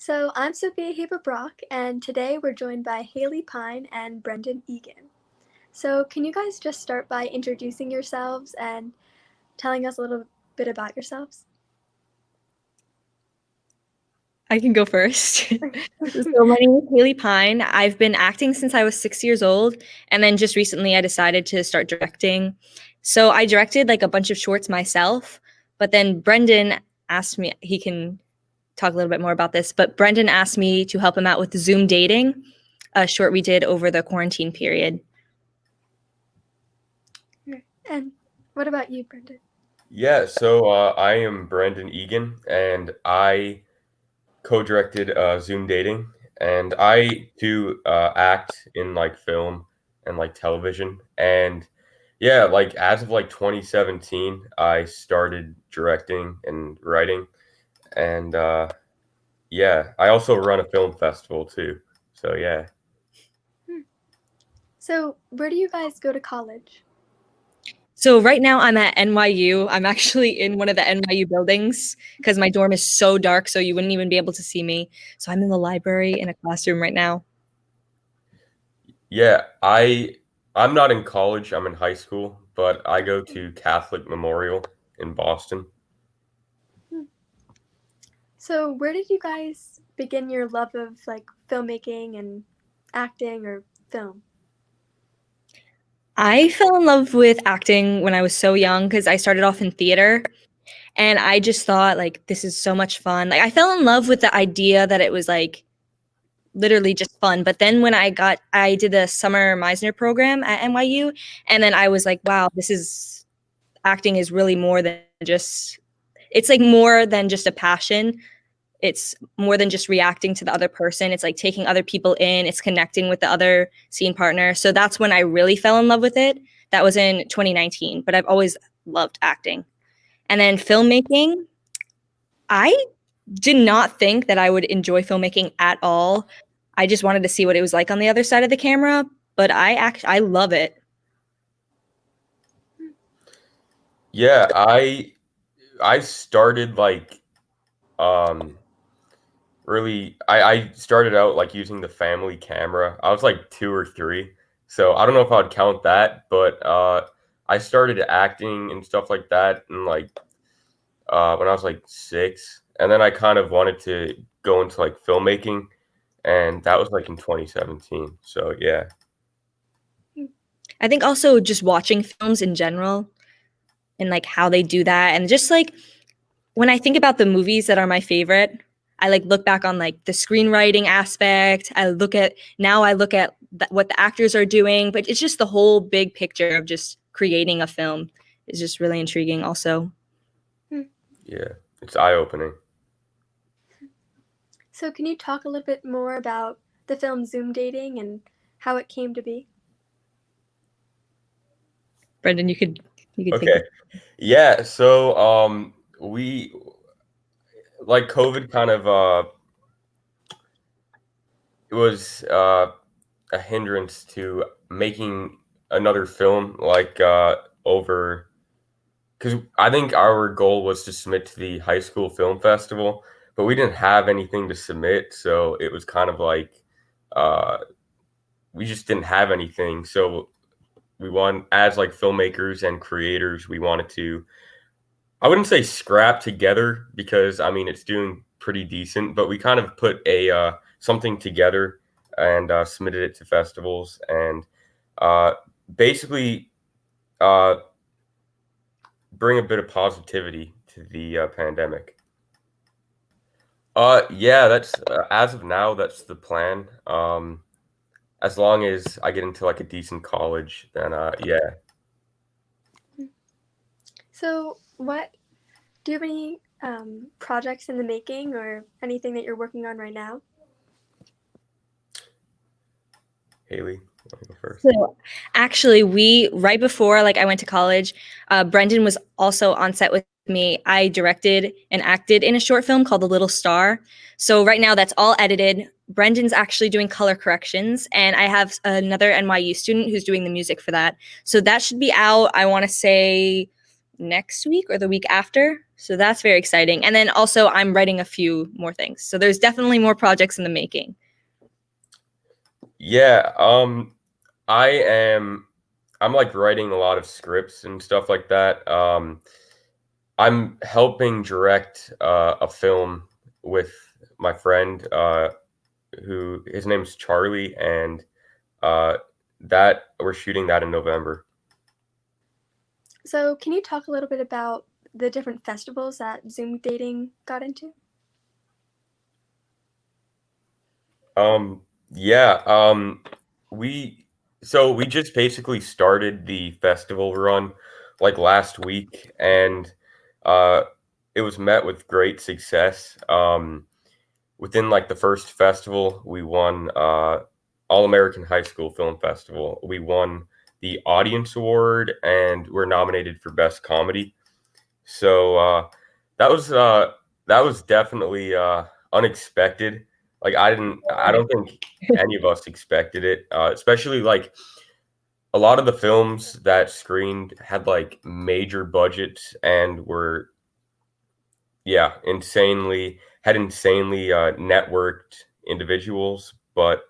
So I'm Sophia Brock, and today we're joined by Haley Pine and Brendan Egan. So can you guys just start by introducing yourselves and telling us a little bit about yourselves? I can go first. So my name is Haley Pine. I've been acting since I was 6 years old, and then just recently I decided to start directing. So I directed like a bunch of shorts myself, but then Brendan asked me, he can talk a little bit more about this, but Brendan asked me to help him out with Zoom dating, a short we did over the quarantine period. And what about you, Brendan? Yeah, so I am Brendan Egan, and I co-directed Zoom Dating, and I do act in like film and like television, and yeah, like as of like 2017, I started directing and writing, and yeah, I also run a film festival too. So yeah. So where do you guys go to college? So right now I'm at NYU. I'm actually in one of the NYU buildings because my dorm is so dark, so you wouldn't even be able to see me. So I'm in the library in a classroom right now. Yeah, I'm not in college, I'm in high school, but I go to Catholic Memorial in Boston. So where did you guys begin your love of like filmmaking and acting or film? I fell in love with acting when I was so young because I started off in theater and I just thought like this is so much fun. Like I fell in love with the idea that it was like literally just fun. But then when I did the summer Meisner program at NYU, and then I was like, wow, this is acting is really more than just it's like more than just a passion. It's more than just reacting to the other person. It's like taking other people in, it's connecting with the other scene partner. So that's when I really fell in love with it. That was in 2019, but I've always loved acting. And then filmmaking, I did not think that I would enjoy filmmaking at all. I just wanted to see what it was like on the other side of the camera, but I love it. Yeah, I started like um really I started out like using the family camera. I was like 2 or 3. So I don't know if I'd count that, but I started acting and stuff like that and like when I was like 6. And then I kind of wanted to go into like filmmaking, and that was like in 2017. So yeah. I think also just watching films in general and like how they do that and just like when I think about the movies that are my favorite, I like look back on like the screenwriting aspect. I look at what the actors are doing, but it's just the whole big picture of just creating a film is just really intriguing also. Yeah. It's eye-opening. So can you talk a little bit more about the film Zoom Dating and how it came to be? Brendan, you could take Okay. it. Yeah, so we like COVID kind of it was a hindrance to making another film like over because I think our goal was to submit to the high school film festival, but we didn't have anything to submit, so it was kind of like uh, we just didn't have anything. So we want as like filmmakers and creators, we wanted to I wouldn't say scrap together because I mean it's doing pretty decent, but we kind of put a something together and submitted it to festivals and uh, basically uh, bring a bit of positivity to the pandemic. Yeah, that's as of now that's the plan. As long as I get into like a decent college, then yeah. So what do you have any projects in the making or anything that you're working on right now? Haley, wanna go first? So actually, we right before like I went to college, Brendan was also on set with me. I directed and acted in a short film called The Little Star. So right now that's all edited. Brendan's actually doing color corrections, and I have another NYU student who's doing the music for that. So that should be out, I want to say next week or the week after. So that's very exciting. And then also I'm writing a few more things. So there's definitely more projects in the making. Yeah, I'm like writing a lot of scripts and stuff like that. I'm helping direct a film with my friend who his name's Charlie, and that we're shooting that in November. So, can you talk a little bit about the different festivals that Zoom dating got into? Yeah, we we just basically started the festival run like last week, and uh, it was met with great success. Within like the first festival, we won All American High School Film Festival. We won the Audience Award, and we're nominated for Best Comedy. So that was uh, that was definitely unexpected. Like I don't think any of us expected it. Especially like a lot of the films that screened had like major budgets and were insanely networked individuals. But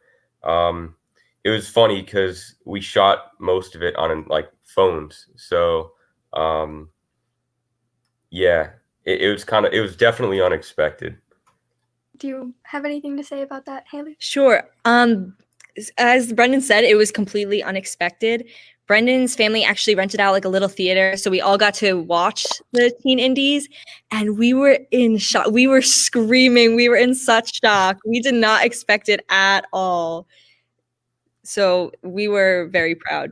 um, it was funny because we shot most of it on like phones. So um, yeah, it was definitely unexpected. Do you have anything to say about that, Haley? Sure. As Brendan said, it was completely unexpected. Brendan's family actually rented out like a little theater, so we all got to watch the teen indies, and we were in shock. We were screaming. We were in such shock. We did not expect it at all. So we were very proud.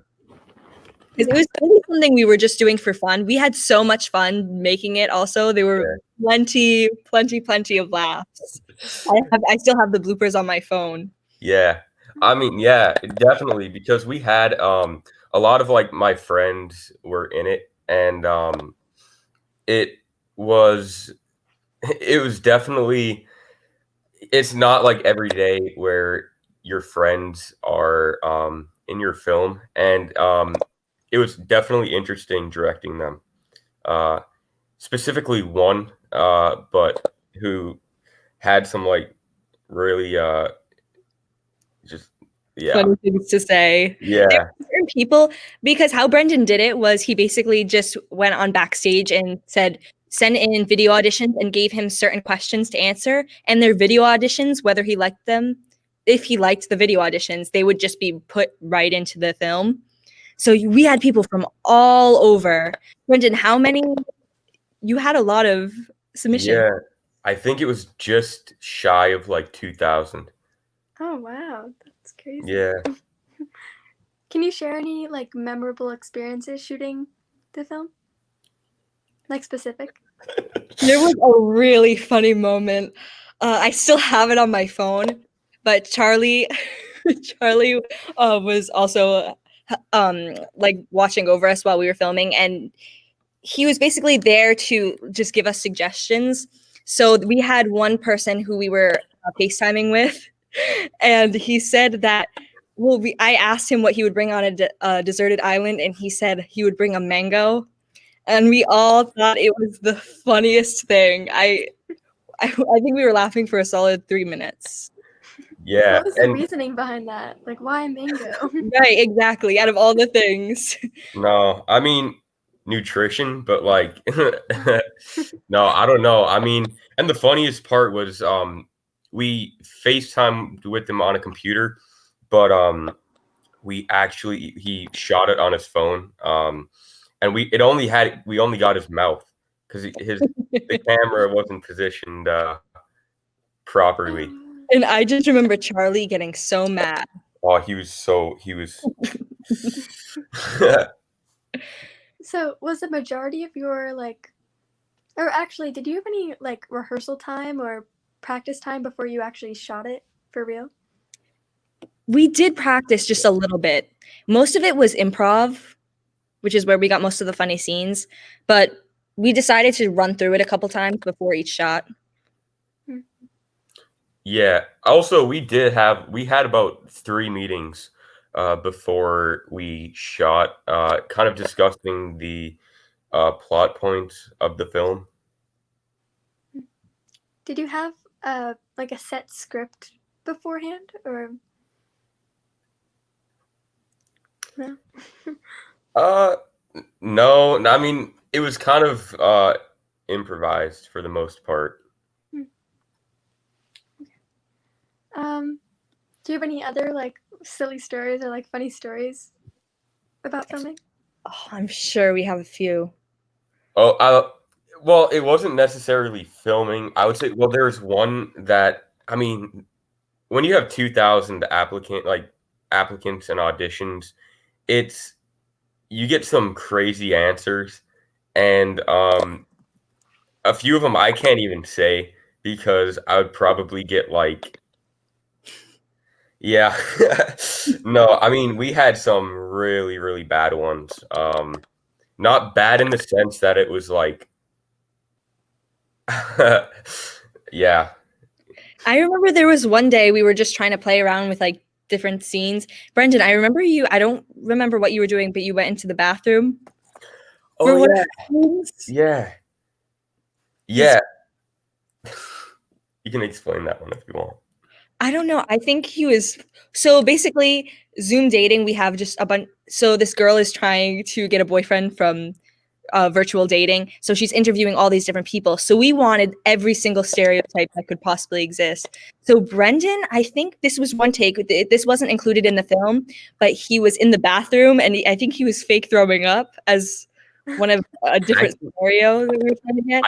Because it was really something we were just doing for fun. We had so much fun making it also. There were plenty of laughs. I still have the bloopers on my phone. Yeah. I mean, yeah, definitely, because we had a lot of like my friends were in it, and it was it was definitely it's not like every day where your friends are in your film, and it was definitely interesting directing them. Uh Specifically one but who had some like really just yeah. Funny things to say. There Yeah. were certain people, because how Brendan did it was he basically just went on backstage and said, send in video auditions, and gave him certain questions to answer. And their video auditions, whether he liked them, if he liked the video auditions, they would just be put right into the film. So we had people from all over. Brendan, how many? You had a lot of submissions. Yeah. I think it was just shy of like 2,000. Oh, wow. That's crazy. Yeah. Can you share any like memorable experiences shooting the film? Like specific? There was a really funny moment. I still have it on my phone, but Charlie was also like watching over us while we were filming, and he was basically there to just give us suggestions. So we had one person who we were FaceTiming with, and he said that, well, I asked him what he would bring on a deserted island, and he said he would bring a mango. And we all thought it was the funniest thing. I think we were laughing for a solid 3 minutes. Yeah. What was the reasoning behind that? Like, why mango? Right, exactly. Out of all the things. No, I mean nutrition, but like no, I don't know. I mean, and the funniest part was we FaceTimed with him on a computer, but he shot it on his phone. And we only got his mouth because the camera wasn't positioned properly. And I just remember Charlie getting so mad. Oh, he was So, was the majority of your like, or actually, did you have any like rehearsal time or practice time before you actually shot it for real? We did practice just a little bit. Most of it was improv, which is where we got most of the funny scenes. But we decided to run through it a couple times before each shot. Yeah. Also, we had about 3 meetings before we shot, kind of discussing the plot points of the film. Did you have like a set script beforehand, or no? Uh, no, I mean it was kind of improvised for the most part. Do you have any other like silly stories or like funny stories about filming? Oh, I'm sure we have a few. Oh, well, it wasn't necessarily filming. I would say, well, there's one that, I mean, when you have 2,000 applicants and auditions, it's you get some crazy answers, and a few of them I can't even say because I would probably get like, yeah, no, I mean, we had some really, really bad ones. Not bad in the sense that it was like, yeah. I remember there was one day we were just trying to play around with like different scenes. Brendan, I remember you. I don't remember what you were doing, but you went into the bathroom Oh for one of yeah, the scenes. yeah, yeah. You can explain that one if you want. I don't know. I think he was so basically Zoom dating. We have just a bunch. So this girl is trying to get a boyfriend from virtual dating. So she's interviewing all these different people. So we wanted every single stereotype that could possibly exist. So Brendan, I think this was one take. This wasn't included in the film, but he was in the bathroom, and I think he was fake throwing up as one of a different scenario that we were trying to get.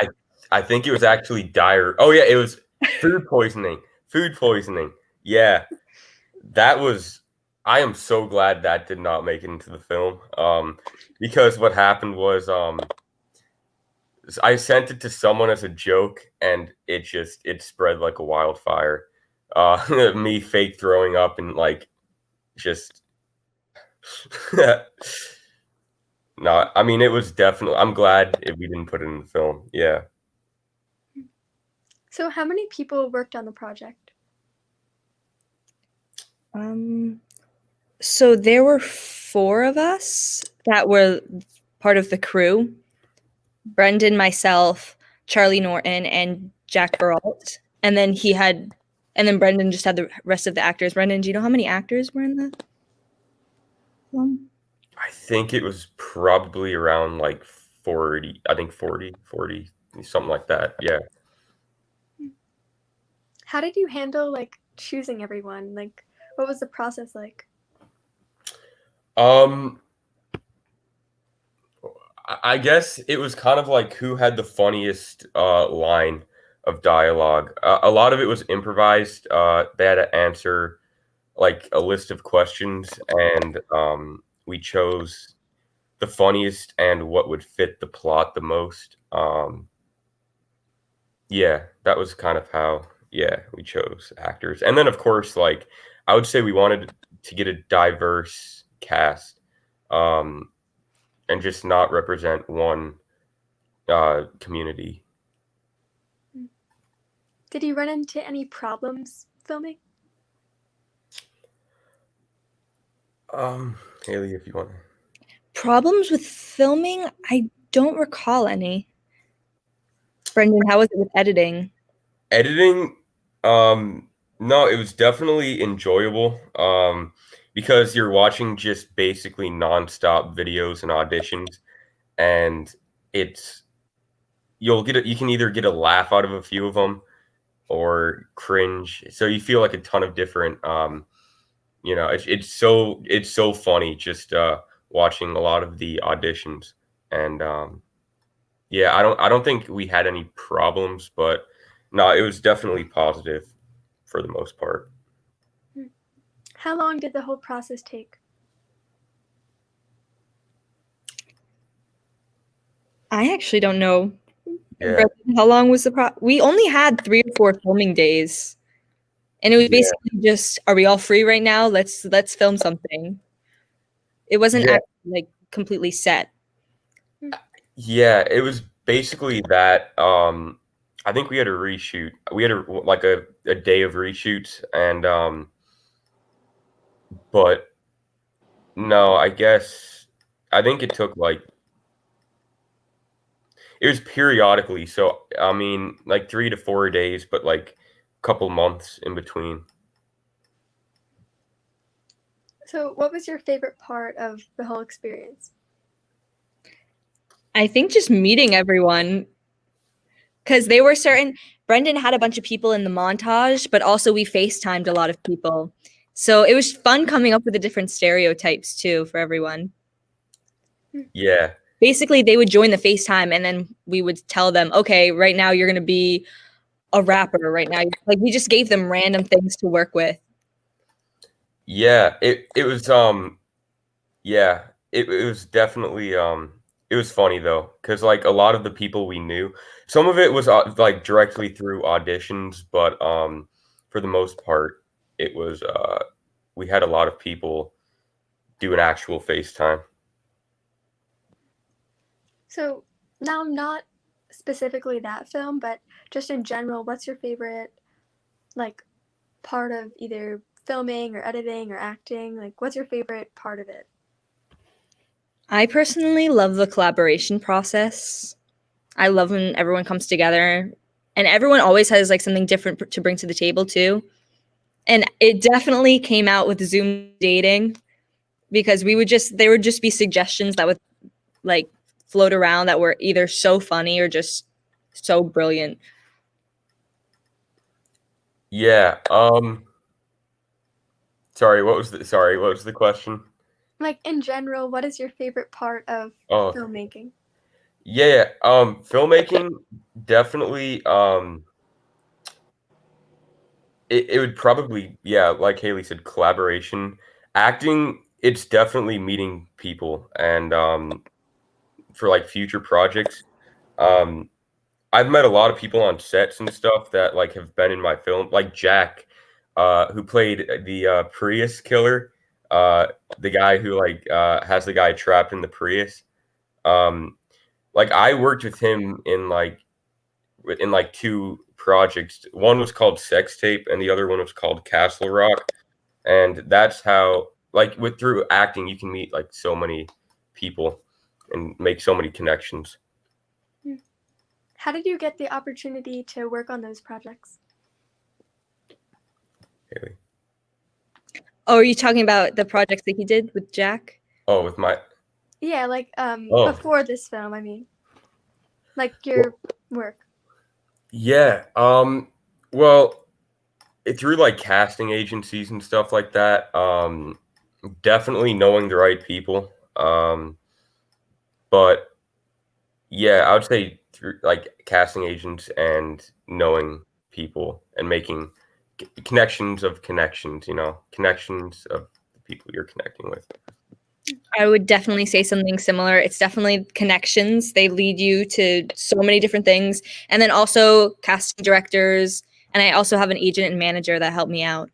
I think it was actually diarrhea. Oh yeah, it was food poisoning. Food poisoning. Yeah, that was. I am so glad that did not make it into the film. Because what happened was, I sent it to someone as a joke, and it spread like a wildfire. Me fake throwing up and like just. No, I mean it was definitely. I'm glad we didn't put it in the film. Yeah. So how many people worked on the project? So there were 4 of us that were part of the crew. Brendan, myself, Charlie Norton, and Jack Baralt. And then Brendan just had the rest of the actors. Brendan, do you know how many actors were in the film? I think it was probably around like 40. I think 40, something like that. Yeah. How did you handle like choosing everyone? Like, what was the process like? I guess it was kind of like who had the funniest line of dialogue. A lot of it was improvised. They had to answer like a list of questions, and we chose the funniest and what would fit the plot the most. Yeah, that was kind of how, yeah, we chose actors. And then, of course, like, I would say we wanted to get a diverse cast, and just not represent one community. Did you run into any problems filming? Haley, if you want to. Problems with filming? I don't recall any. Brendan, how was it with editing? Editing, no, it was definitely enjoyable. Because you're watching just basically nonstop videos and auditions, and it's you can either get a laugh out of a few of them or cringe. So you feel like a ton of different, it's so funny just watching a lot of the auditions, and yeah, I don't think we had any problems, but no, it was definitely positive for the most part. How long did the whole process take? I actually don't know. Yeah. Brendan, how long was we only had 3 or 4 filming days. And it was Yeah. basically just, are we all free right now? Let's film something. It wasn't Yeah. actually like completely set. Yeah, it was basically that. I think we had a reshoot. We had a day of reshoots, and but no, I think it took like it was periodically. So I mean, like 3 to 4 days, but like a couple months in between. So, what was your favorite part of the whole experience? I think just meeting everyone, because they were certain. Brendan had a bunch of people in the montage, but also we FaceTimed a lot of people. So it was fun coming up with the different stereotypes too for everyone. Yeah. Basically, they would join the FaceTime and then we would tell them, okay, right now you're going to be a rapper right now. Like we just gave them random things to work with. Yeah, it was yeah, it was definitely it was funny though, because like a lot of the people we knew, some of it was like directly through auditions, but for the most part, it was we had a lot of people do an actual FaceTime. So, now not specifically that film, but just in general, what's your favorite like part of either filming or editing or acting? Like, what's your favorite part of it? I personally love the collaboration process. I love when everyone comes together and everyone always has like something different to bring to the table too. And it definitely came out with Zoom dating because there would just be suggestions that would like float around that were either so funny or just so brilliant. Yeah. Sorry, what was the question? Like, in general, what is your favorite part of Oh, filmmaking? yeah. Filmmaking definitely it would probably, yeah, like Haley said, collaboration. Acting, it's definitely meeting people and for like future projects. Um I've met a lot of people on sets and stuff that like have been in my film, like Jack, who played the Prius killer, uh the guy who like has the guy trapped in the Prius. Um like I worked with him in like two projects. One was called Sex Tape, and the other one was called Castle Rock. And that's how, like, with through acting, you can meet like so many people and make so many connections. How did you get the opportunity to work on those projects? Haley. Oh, are you talking about the projects that he did with Jack? Oh, with my Yeah, like oh before this film, I mean, like your work. yeah. Well, through like casting agencies and stuff like that. Definitely knowing the right people. But yeah, I would say through like casting agents and knowing people and making connections of connections, connections of the people you're connecting with. I would definitely say something similar. It's definitely connections. They lead you to so many different things. And then also casting directors. And I also have an agent and manager that helped me out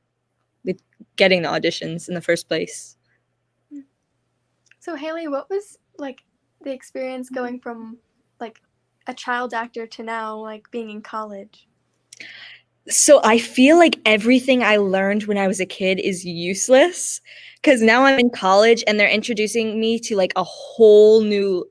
with getting the auditions in the first place. So Haley, what was like the experience going from like a child actor to now like being in college? So I feel like everything I learned when I was a kid is useless because now I'm in college and they're introducing me to like a whole new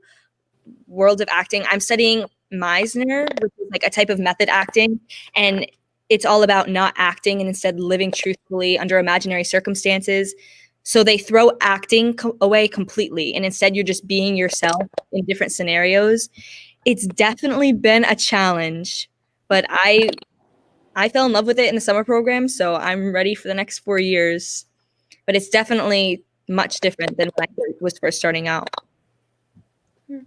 world of acting. I'm studying Meisner, which is like a type of method acting, and it's all about not acting and instead living truthfully under imaginary circumstances. So they throw acting away completely, and instead you're just being yourself in different scenarios. It's definitely been a challenge, but I fell in love with it in the summer program, so I'm ready for the next 4 years. But it's definitely much different than when I was first starting out. Do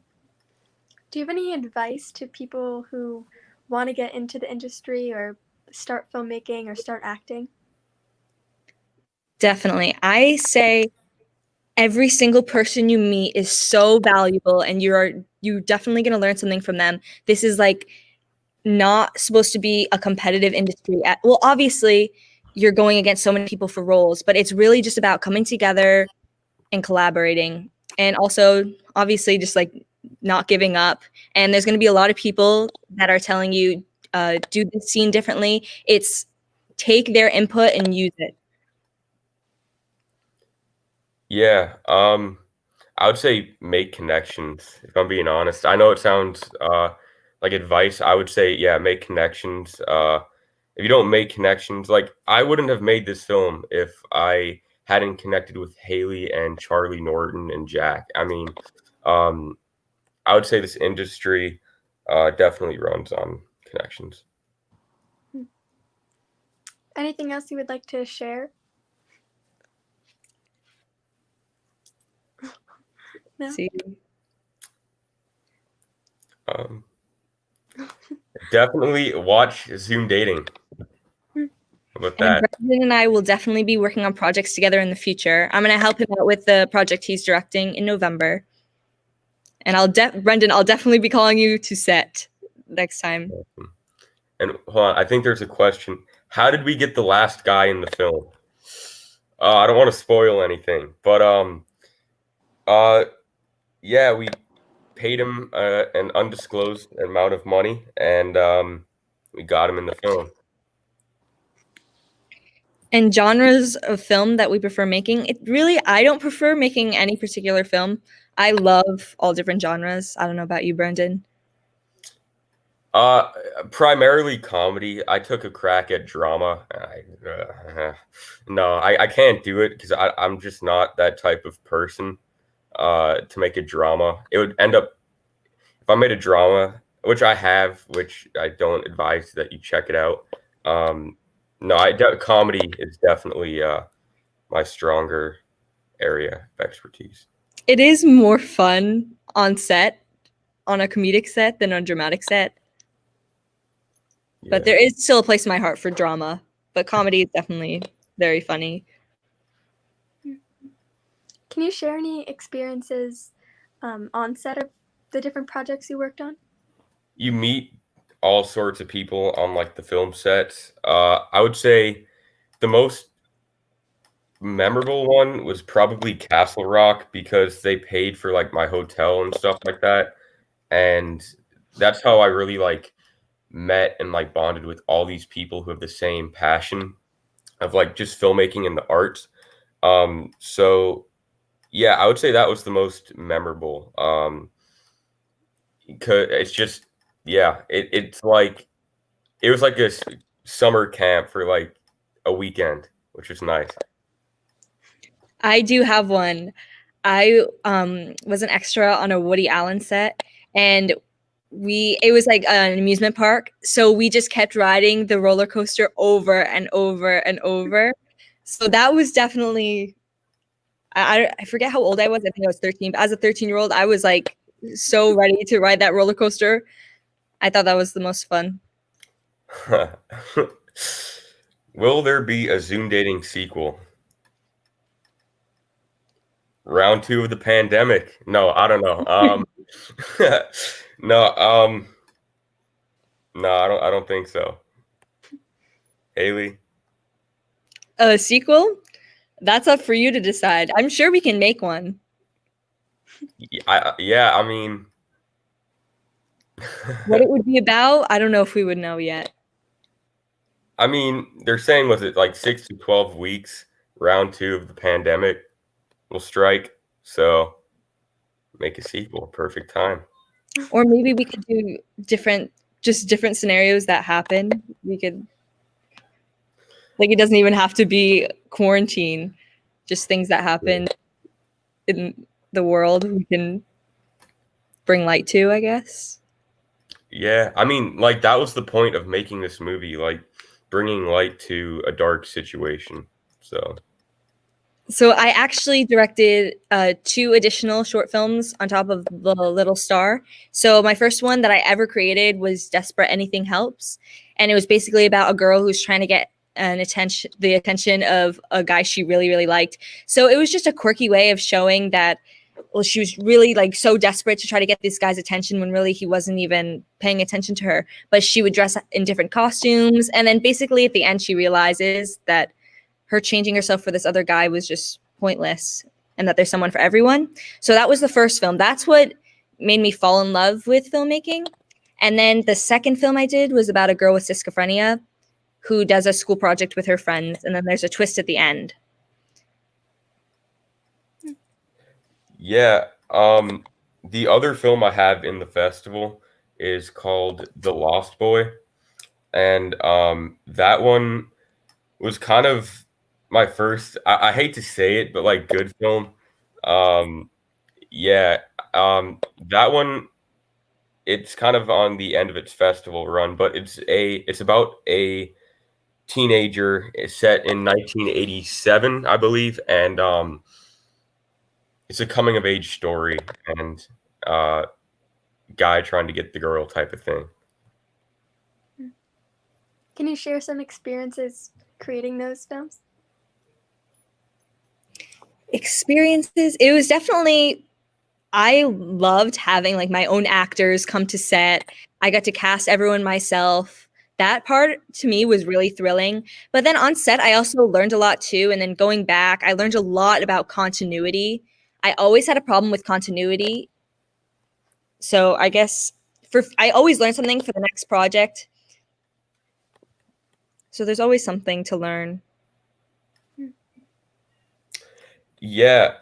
you have any advice to people who want to get into the industry or start filmmaking or start acting? Definitely. I say every single person you meet is so valuable and you definitely going to learn something from them. This is like not supposed to be a competitive industry. Well, obviously, you're going against so many people for roles, but it's really just about coming together and collaborating. And also, obviously, just like not giving up. And there's going to be a lot of people that are telling you, do this scene differently. It's take their input and use it. Yeah, I would say make connections. If I'm being honest, I know it sounds like advice, I would say, yeah, make connections. If you don't make connections, like I wouldn't have made this film if I hadn't connected with Haley and Charlie Norton and Jack. I mean, um, I would say this industry definitely runs on connections. Anything else you would like to share? No? See, Um, definitely watch Zoom Dating. With and that, Brendan and I will definitely be working on projects together in the future. I'm going to help him out with the project he's directing in November. And Brendan, I'll definitely be calling you to set next time. and hold on, I think there's a question. How did we get the last guy in the film? I don't want to spoil anything, but yeah, we paid him an undisclosed amount of money, and we got him in the film. And genres of film that we prefer making, I don't prefer making any particular film. I love all different genres. I don't know about you, Brendan. Primarily comedy. I took a crack at drama. No, I can't do it because I'm just not that type of person to make a drama. It would end up, if I made a drama, which I have, which I don't advise that you check it out. No, comedy is definitely my stronger area of expertise. It is more fun on set, on a comedic set, than on a dramatic set. Yeah. But there is still a place in my heart for drama. But comedy is definitely very funny. Can you share any experiences on set of the different projects you worked on? You meet all sorts of people on like the film sets. I would say the most memorable one was probably Castle Rock because they paid for like my hotel and stuff like that. And that's how I really like met and like bonded with all these people who have the same passion of like just filmmaking and the arts. So yeah, I would say that was the most memorable. Because it's just, yeah, it's like it was like a summer camp for like a weekend, which was nice. I do have one. I was an extra on a Woody Allen set, and it was like an amusement park, so we just kept riding the roller coaster over and over and over. So that was definitely, I forget how old I was. I think I was 13. But as a 13-year-old, I was like so ready to ride that roller coaster. I thought that was the most fun. Will there be a Zoom Dating sequel? Round 2 of the pandemic? No, I don't know. No, no, I don't think so. Haley? A sequel? That's up for you to decide. I'm sure we can make one. Yeah, I mean, What it would be about, I don't know if we would know yet. I mean, they're saying, was it like 6 to 12 weeks? Round 2 of the pandemic will strike. So make a sequel. Perfect time. Or maybe we could do different scenarios that happen. We could, like, it doesn't even have to be quarantine, just things that happen in the world we can bring light to, I guess. Yeah, I mean, like that was the point of making this movie, like bringing light to a dark situation. So I actually directed 2 additional short films on top of The Little Star. So my first one that I ever created was Desperate Anything Helps. And it was basically about a girl who's trying to get the attention of a guy she really, really liked. So it was just a quirky way of showing that, well, she was really like so desperate to try to get this guy's attention when really he wasn't even paying attention to her. But she would dress in different costumes. And then basically at the end, she realizes that her changing herself for this other guy was just pointless and that there's someone for everyone. So that was the first film. That's what made me fall in love with filmmaking. And then the second film I did was about a girl with schizophrenia who does a school project with her friends. And then there's a twist at the end. Yeah, the other film I have in the festival is called The Lost Boy, and that one was kind of my first. I hate to say it, but like good film. Um, yeah, that one. It's kind of on the end of its festival run, but it's about a teenager. It's set in 1987, I believe, and it's a coming of age story and uh, guy trying to get the girl type of thing. Can you share some experiences creating those films? Experiences. It was definitely, I loved having like my own actors come to set. I got to cast everyone myself. That part to me was really thrilling. But then on set, I also learned a lot too. And then going back, I learned a lot about continuity. I always had a problem with continuity. So I guess I always learn something for the next project. So there's always something to learn. Yeah,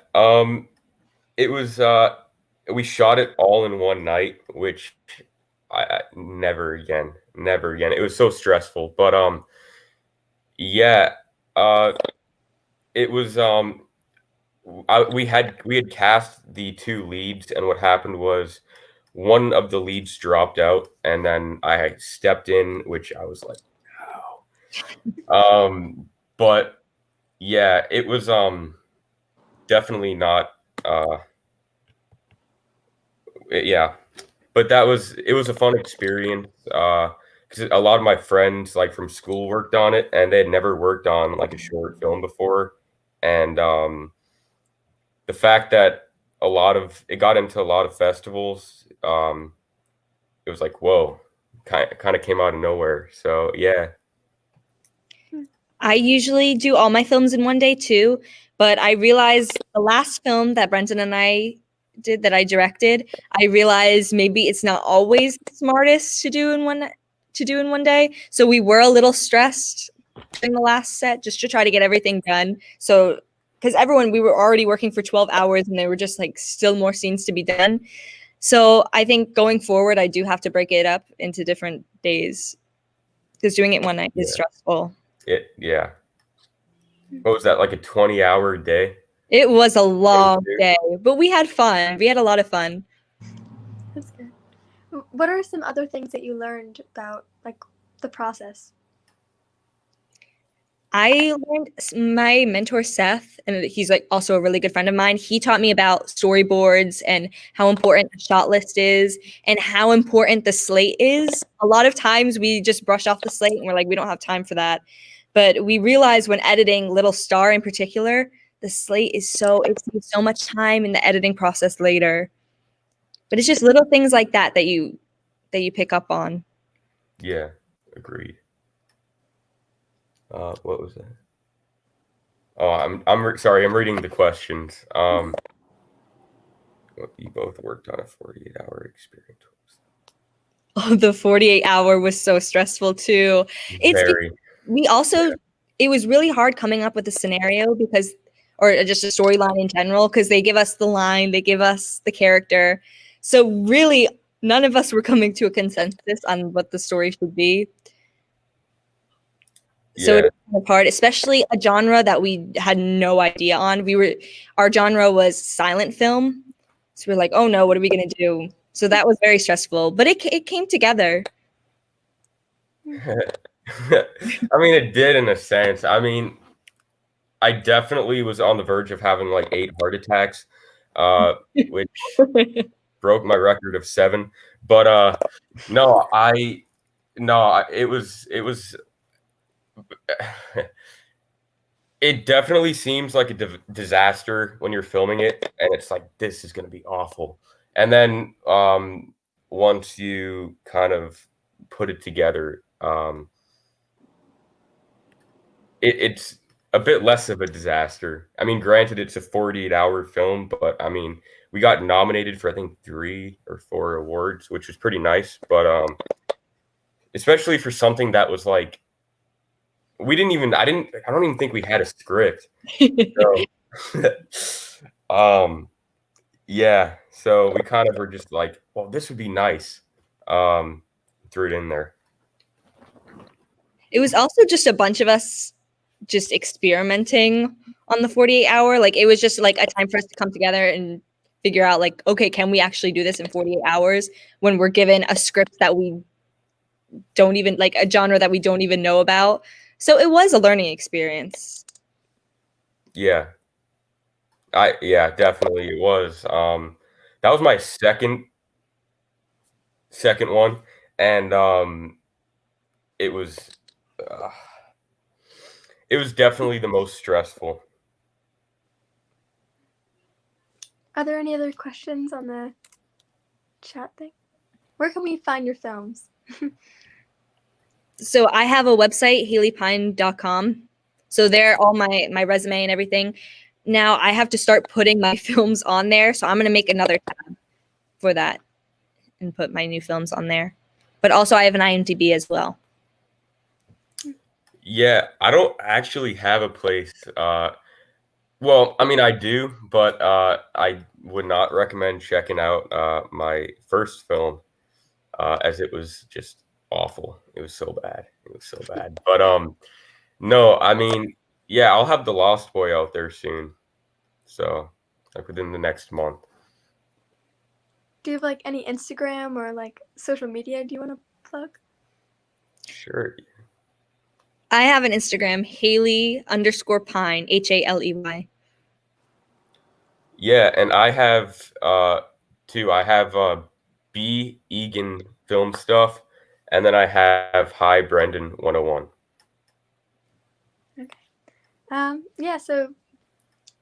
it was. We shot it all in one night, which I never again, never again. It was so stressful, but yeah, it was. We had cast the two leads, and what happened was one of the leads dropped out, and then I stepped in, which I was like, wow. But yeah, it was definitely not. Yeah, but it was a fun experience because a lot of my friends like from school worked on it, and they had never worked on like a short film before, and the fact that it got into a lot of festivals, it was like whoa, kind of came out of nowhere. So yeah. I usually do all my films in one day too, but I realized the last film that Brendan and I did that I directed, I realized maybe it's not always the smartest to do in one day. So we were a little stressed during the last set just to try to get everything done. So because we were already working for 12 hours and there were just like still more scenes to be done. So I think going forward, I do have to break it up into different days because doing it one night is stressful. Yeah. What was that, like a 20-hour day? It was a long day, but we had fun. We had a lot of fun. That's good. What are some other things that you learned about like the process? I learned my mentor, Seth, and he's like also a really good friend of mine. He taught me about storyboards and how important the shot list is and how important the slate is. A lot of times we just brush off the slate and we're like, we don't have time for that. But we realize when editing Little Star in particular, the slate is it saves so much time in the editing process later. But it's just little things like that that you pick up on. Yeah, agreed. What was that? Oh, I'm sorry. I'm reading the questions. You both worked on a 48-hour experience. Oh, the 48-hour was so stressful too. It was really hard coming up with a scenario or just a storyline in general, because they give us the line, they give us the character. So really, none of us were coming to a consensus on what the story should be. So it was hard, especially a genre that we had no idea on. Our genre was silent film. So we're like, oh no, what are we going to do? So that was very stressful, but it came together. I mean, it did in a sense. I mean, I definitely was on the verge of having like 8 heart attacks, which broke my record of 7. But no, it was it definitely seems like a disaster when you're filming it, and it's like, this is going to be awful. And then once you kind of put it together, it's a bit less of a disaster. I mean, granted, it's a 48-hour film, but I mean, we got nominated for I think 3 or 4 awards, which was pretty nice. But especially for something that was like, I don't even think we had a script. So, yeah. So we kind of were just like, well, this would be nice. threw it in there. It was also just a bunch of us just experimenting on the 48 hour. Like, it was just like a time for us to come together and figure out, like, okay, can we actually do this in 48 hours when we're given a script that we don't even, like, a genre that we don't even know about. So it was a learning experience. Yeah. Definitely it was. That was my second one, and it was uh, it was definitely the most stressful. Are there any other questions on the chat thing? Where can we find your films? So I have a website, haleypine.com. So there, all my resume and everything. Now I have to start putting my films on there. So I'm going to make another tab for that and put my new films on there. But also I have an IMDb as well. Yeah, I don't actually have a place. Well, I mean, I do, but I would not recommend checking out my first film, as it was just awful. It was so bad. It was so bad. But no, I mean, yeah, I'll have The Lost Boy out there soon. So, like within the next month. Do you have like any Instagram or like social media do you want to plug? Sure. I have an Instagram, Haley_Pine, HALEY. Yeah, and I have two. I have B Egan film stuff, and then I have Hi Brendan 101. Okay. Yeah, so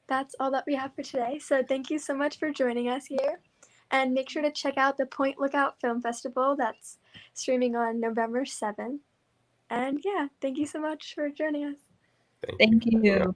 that's all that we have for today. So thank you so much for joining us here. And make sure to check out the Point Lookout Film Festival that's streaming on November 7th. And yeah, thank you so much for joining us. Thank you. Thank you.